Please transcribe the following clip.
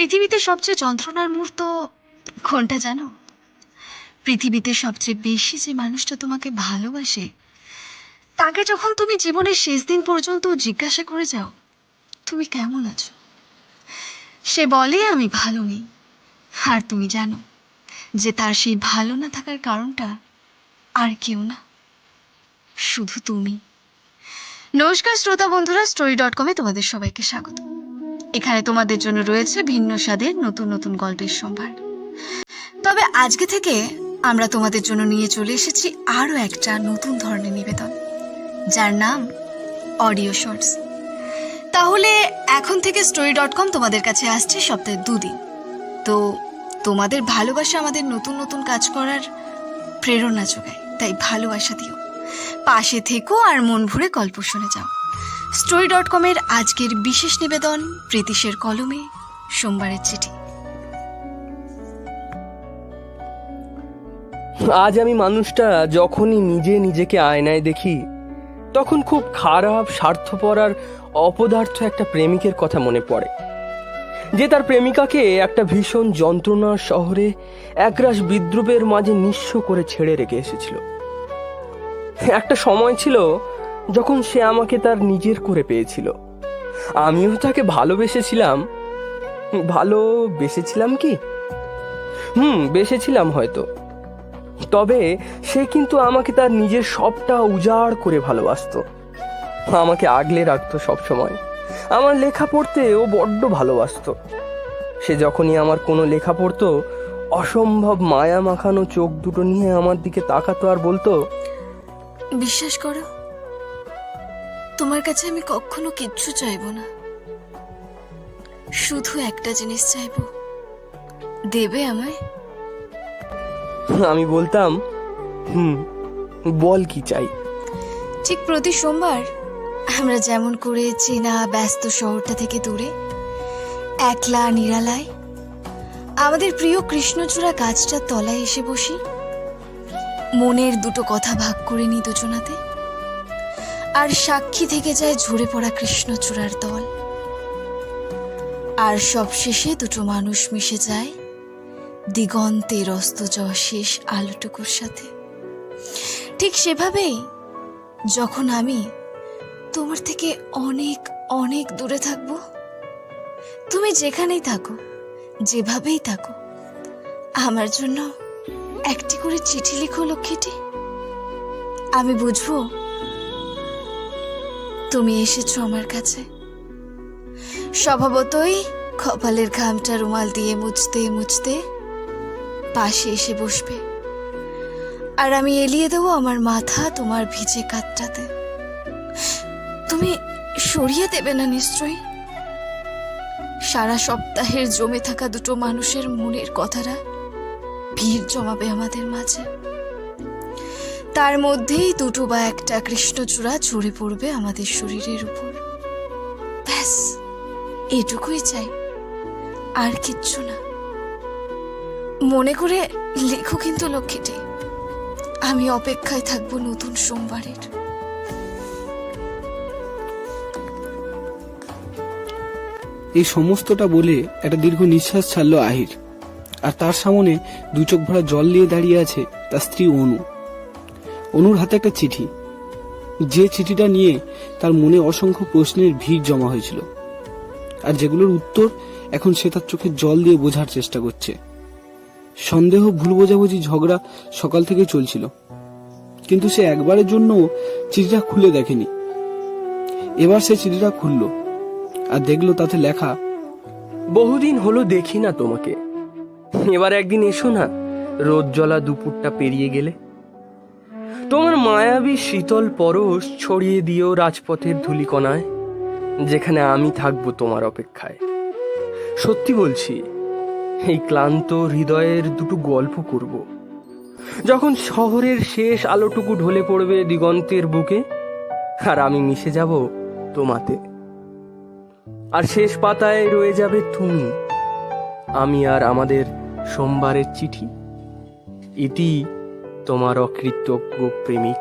পৃথিবীতে সবচেয়ে যন্ত্রণার মুহূর্ত কোনটা জানো? পৃথিবীতে সবচেয়ে বেশি যে মানুষটা তোমাকে ভালোবাসে তাকে যখন তুমি জীবনের শেষ দিন পর্যন্ত জিজ্ঞাসা করে যাও তুমি কেমন আছো, সে বলে আমি ভালো নেই। আর তুমি জানো যে তার সেই ভালো না থাকার কারণটা আর কেউ না, শুধু তুমি। নমস্কার শ্রোতা বন্ধুরা, story.com-এ তোমাদের সবাইকে স্বাগত। এখানে তোমাদের জন্য রয়েছে ভিন্ন স্বাদের নতুন নতুন গল্পের সম্ভার। তবে আজকে থেকে আমরা তোমাদের জন্য নিয়ে চলে এসেছি আরও একটা নতুন ধরনের নিবেদন, যার নাম অডিও শর্টস। তাহলে এখন থেকে story.com তোমাদের কাছে আসছে সপ্তাহে 2 দিন। তো তোমাদের ভালোবাসা আমাদের নতুন নতুন কাজ করার প্রেরণা যোগায়, তাই ভালোবাসা দিও, পাশে থেকো আর মন ভরে গল্প শুনে যাও। story.com-এর আজকের বিশেষ নিবেদন প্রীতিশের কলমে সোমবারের চিঠি। আজ আমি মানুষটা যখনই নিজেকে আয়নায় দেখি তখন খুব খারাপ, স্বার্থপর আর অপদার্থ একটা প্রেমিকের কথা মনে পড়ে, যে তার প্রেমিকাকে একটা ভীষণ যন্ত্রণার শহরে একরাশ বিদ্রুপের মাঝে নিঃস্ব করে ছেড়ে রেখে এসেছিল। একটা সময় ছিল যখন সে আমাকে তার নিজের করে পেয়েছিল, আমিও তাকে ভালোবেসেছিলাম। কি বেসেছিলাম হয়তো, তবে সে কিন্তু আমাকে তার নিজের সবটা উজাড় করে ভালোবাসতো, আমাকে আগলে রাখতো সবসময়। আমার লেখা পড়তে ও বড্ড ভালোবাসতো। সে যখনই আমার কোনো লেখা পড়তো অসম্ভব মায়া মাখানো চোখ দুটো নিয়ে আমার দিকে তাকাতো আর বলতো, বিশ্বাস করো, তোমার কাছে আমি কখনো কিচ্ছু চাইবো না, শুধু একটা জিনিস চাইবো, দেবে আমায়? আমি বলতাম বল কি চাই। ঠিক প্রতি সোমবার আমরা যেমন করে চেনা ব্যস্ত শহরটা থেকে দূরে একলা নিরালায় আমাদের প্রিয় কৃষ্ণচূড়া গাছটার তলায় এসে বসি, মনের দুটো কথা ভাগ করে নিই দুজনাতে, আর সাক্ষী থেকে যায় ঝরে পড়া কৃষ্ণচূড়ার দল, আর সবশেষে দুটো মানুষ মিশে যায় দিগন্তের অস্ত যাওয়া শেষ আলোটুকুর সাথে। ঠিক সেভাবেই যখন আমি তোমার থেকে অনেক অনেক দূরে থাকবো, তুমি যেখানেই থাকো, যেভাবেই থাকো, আমার জন্য একটি করে চিঠি লিখো লক্ষ্মীটি। আমি বুঝবো তুমি এসেছো আমার কাছে। স্বভাবতই কপালের ঘামটা রুমাল দিয়ে মুছতে মুছতে পাশে এসে বসবে, আর আমি এলিয়ে দেবো আমার মাথা তোমার ভিজে কাতটাতে। তুমি সরিয়ে দেবে না নিশ্চয়ই? সারা সপ্তাহের জমে থাকা দুটো মানুষের মনের কথাটা ভিড় জমাবে আমাদের মাঝে, তার মধ্যেই দুটো বা একটা কৃষ্ণচূড়া ঝরে পড়বে আমাদের শরীরের উপর। ব্যাস এটুকুই চাই, আর কিচ্ছু না। মনে করে লেখো কিন্তু লক্ষ্মীটি, আমি অপেক্ষায় থাকবো নতুন সোমবারের। এই সমস্তটা বলে একটা দীর্ঘ নিঃশ্বাস ছাড়লো আহির, আর তার সামনে 2 চোখ ভরা জল নিয়ে দাঁড়িয়ে আছে তার স্ত্রী অনু। অনুর হাতে একটা চিঠি, যে চিঠিটা নিয়ে তার মনে অসংখ্য প্রশ্নের ভিড় জমা হয়েছিল, আর যেগুলোর উত্তর এখন সে তার চোখে জল দিয়ে বোঝার চেষ্টা করছে। সন্দেহ, ভুল বোঝাবুঝি, ঝগড়া সকাল থেকে চলছিল, কিন্তু সে একবারের জন্য চিঠিটা খুলে দেখেনি। এবার সে চিঠিটা খুললো আর দেখলো তাতে লেখা, বহুদিন হলো দেখি না তোমাকে, এবার একদিন এসো না, রোদ জ্বলা দুপুরটা পেরিয়ে গেলে। তোমার মায়াবী শীতল পরশ ছড়িয়ে দিও রাজপথের ধূলিকণায়, যেখানে আমি থাকবো তোমার অপেক্ষায়। সত্যি বলছি, এই ক্লান্ত হৃদয়ের দুটো গল্প করব, যখন শহরের শেষ আলোটুকু ঢলে পড়বে দিগন্তের বুকে, আর আমি মিশে যাব তোমাতে, আর শেষ পাতায় রয়ে যাবে তুমি, আমি আর আমাদের সোমবারের চিঠি। ইতি তোমার অকৃতজ্ঞ প্রেমিক।